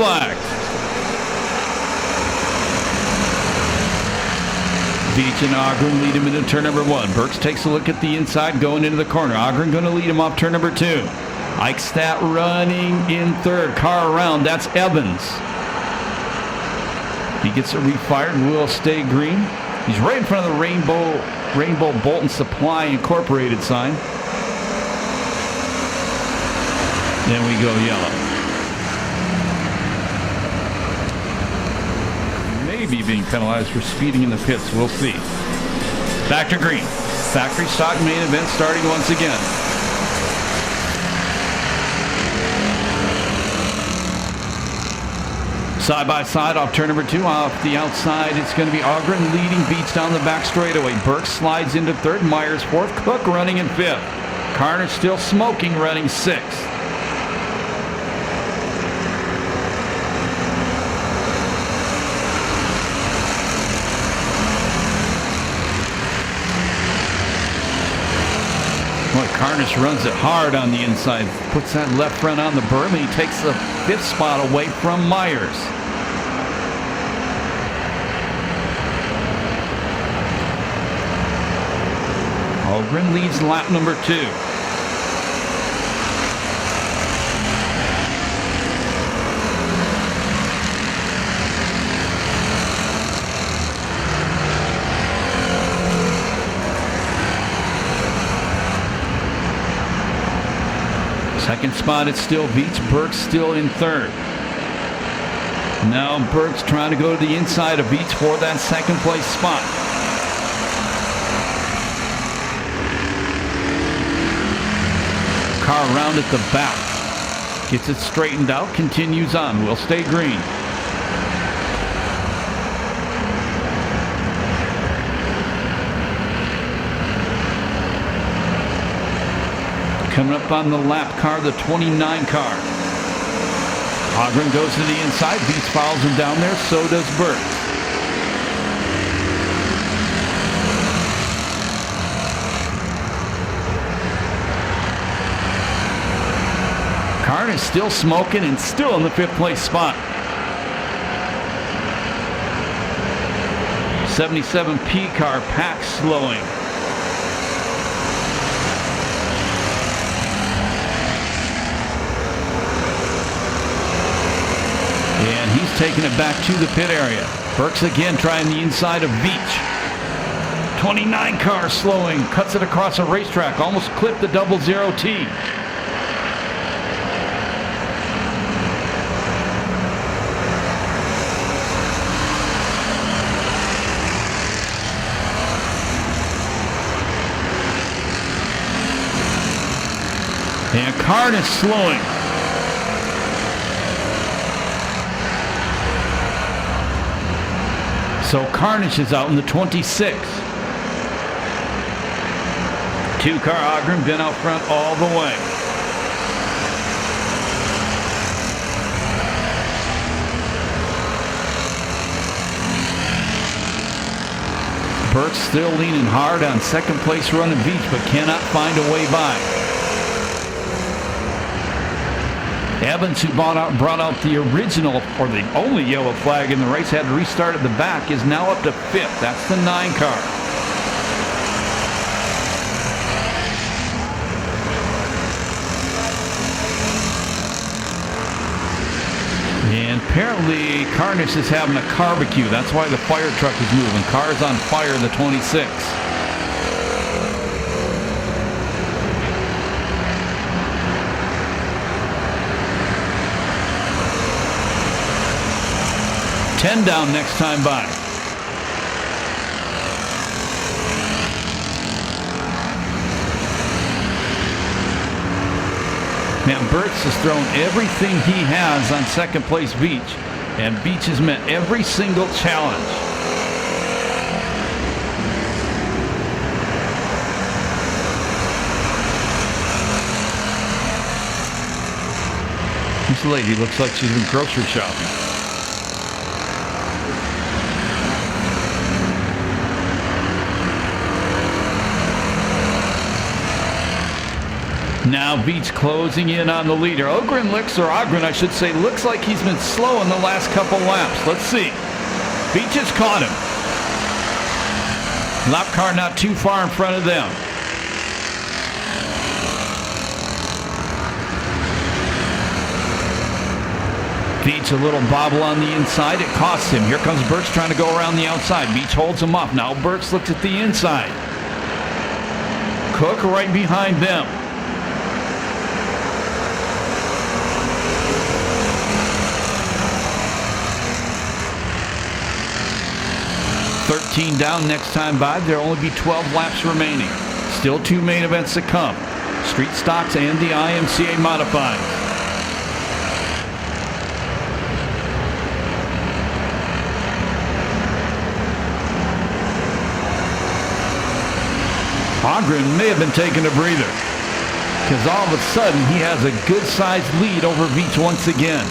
flagged. Beach and Ogren lead him into turn number 1. Burks takes a look at the inside, going into the corner. Ogren going to lead him off turn number 2. Eichstadt running in third. Car around. That's Evans. He gets it refired. Will stay green. He's right in front of the Rainbow Bolt and Supply Incorporated sign. Then we go yellow. Maybe being penalized for speeding in the pits. We'll see. Back to green. Factory stock main event starting once again. Side by side off turn number 2. Off the outside, it's going to be Ogren leading Beach down the back straightaway. Burke slides into third. Myers fourth. Cook running in fifth. Carter still smoking, running sixth. Carnish runs it hard on the inside, puts that left front on the berm, and he takes the fifth spot away from Myers. Ogren leads lap number 2. Second spot, it's still Beach. Burke's still in third. Now Burke's trying to go to the inside of Beach for that second place spot. Car around at the back. Gets it straightened out, continues on. Will stay green. Coming up on the lap car, the 29 car. Ogren goes to the inside. Beach follows him down there. So does Burke. Karn is still smoking and still in the fifth place spot. 77P car, Pack slowing. And he's taking it back to the pit area. Burks again trying the inside of Beach. 29 car slowing, cuts it across a racetrack, almost clipped the 00T. And Karn is slowing. So Carnage is out in the 26. Two-car Ogren been out front all the way. Burke's still leaning hard on second place run of Beach, but cannot find a way by. Evans, who brought out the original, or the only yellow flag in the race, had to restart at the back, is now up to fifth. That's the 9 car. And apparently Carnish is having a barbecue. That's why the fire truck is moving. Car's on fire, the 26. Ten down next time by. Now Burks has thrown everything he has on second place Beach, and Beach has met every single challenge. This lady looks like she's been grocery shopping. Now Beats closing in on the leader. Ogren, I should say, looks like he's been slow in the last couple laps. Let's see. Beats has caught him. Lap car not too far in front of them. Beats a little bobble on the inside. It costs him. Here comes Burks trying to go around the outside. Beats holds him up. Now Burks looks at the inside. Cook right behind them. $13 down next time by. There'll only be 12 laps remaining. Still 2 main events to come. Street stocks and the IMCA modifieds. Ogren may have been taking a breather, because all of a sudden he has a good-sized lead over Beats once again.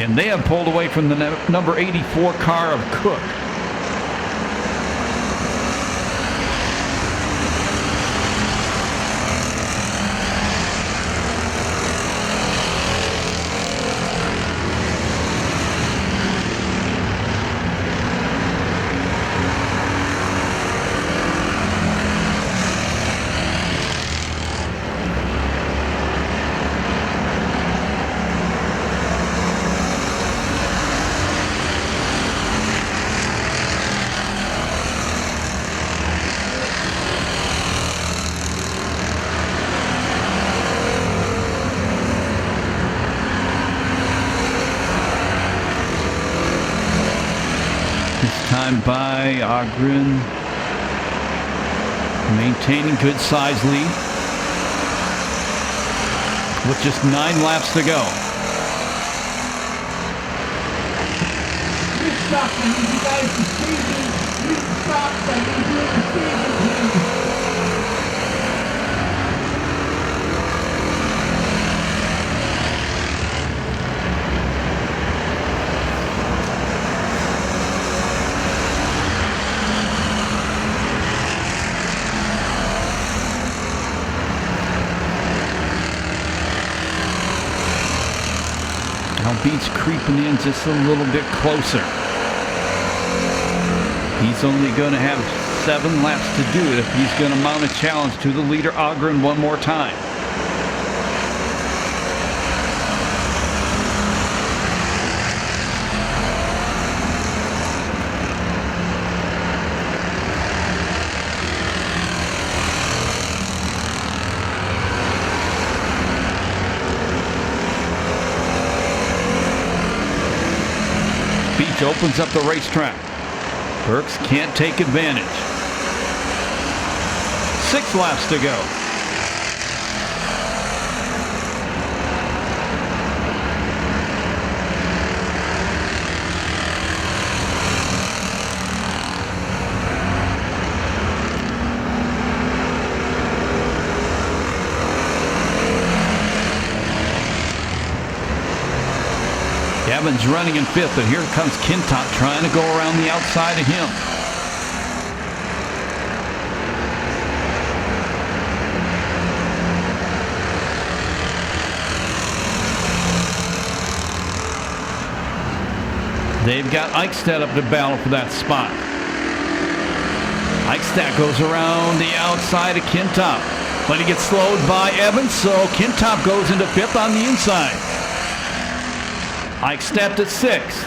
And they have pulled away from the number 84 car of Cook. Time by Ogren, maintaining good size lead with just 9 laps to go. Beats creeping in just a little bit closer. He's only going to have 7 laps to do it if he's going to mount a challenge to the leader Ogren one more time. Opens up the racetrack. Burks can't take advantage. 6 laps to go. Evans running in 5th, and here comes Kintop trying to go around the outside of him. They've got Eichstadt up to battle for that spot. Eichstadt goes around the outside of Kintop, but he gets slowed by Evans, so Kintop goes into 5th on the inside. Eichstadt at 6th.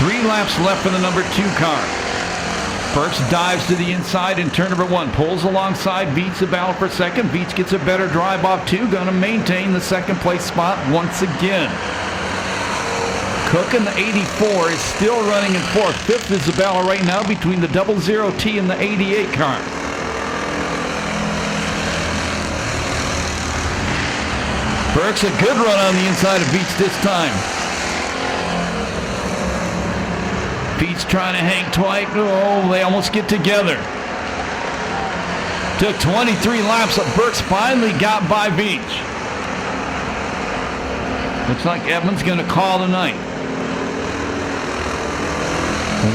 Three laps left for the number 2 car. Perris dives to the inside in turn number 1. Pulls alongside, Beats a battle for second. Beats gets a better drive off 2. Going to maintain the second place spot once again. Cook in the 84 is still running in 4th. 5th is the battle right now between the 00T and the 88 car. Burks a good run on the inside of Beats this time. Beats trying to hang tight. Oh, they almost get together. Took 23 laps, but Burks finally got by Beach. Looks like Evans going to call tonight.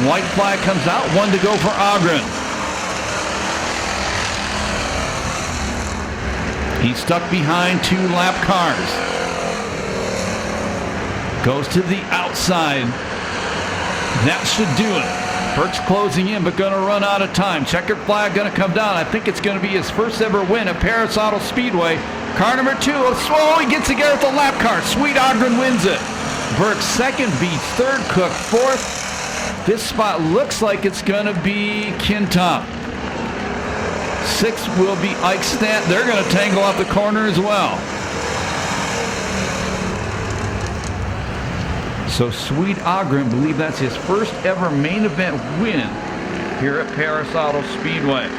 White flag comes out, 1 to go for Ogren. He's stuck behind 2 lap cars. Goes to the outside. That should do it. Burks closing in, but going to run out of time. Checkered flag going to come down. I think it's going to be his first ever win at Perris Auto Speedway. Car number 2. Oh, he gets together with the lap car. Sweet Ogren wins it. Burks second, Beats third, Cook fourth. This spot looks like it's going to be Kintop. 6th will be Ike Stant. They're going to tangle off the corner as well. So Sweet Ogren, believe that's his first ever main event win here at Perris Auto Speedway.